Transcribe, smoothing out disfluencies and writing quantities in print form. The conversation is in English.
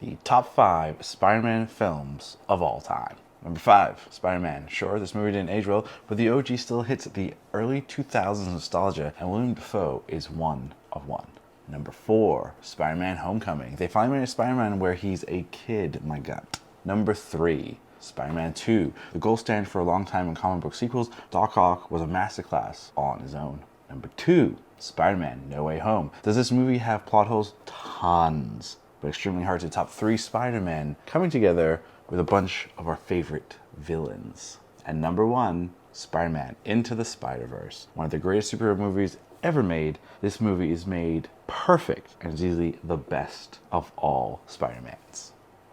the top 5 Spider-Man films of all time. Number 5, Spider-Man. Sure, this movie didn't age well, but the OG still hits the early 2000s nostalgia, and William Dafoe is one of one. Number 4, Spider-Man Homecoming. They finally made a Spider-Man where he's a kid, my god. Number 3, Spider-Man 2. The gold standard for a long time in comic book sequels, Doc Ock was a masterclass all on his own. Number 2, Spider-Man No Way Home. Does this movie have plot holes? Tons. But extremely hard to top 3 Spider-Men coming together with a bunch of our favorite villains. And number 1, Spider-Man Into the Spider-Verse. One of the greatest superhero movies ever made. This movie is made perfect and is easily the best of all Spider-Mans.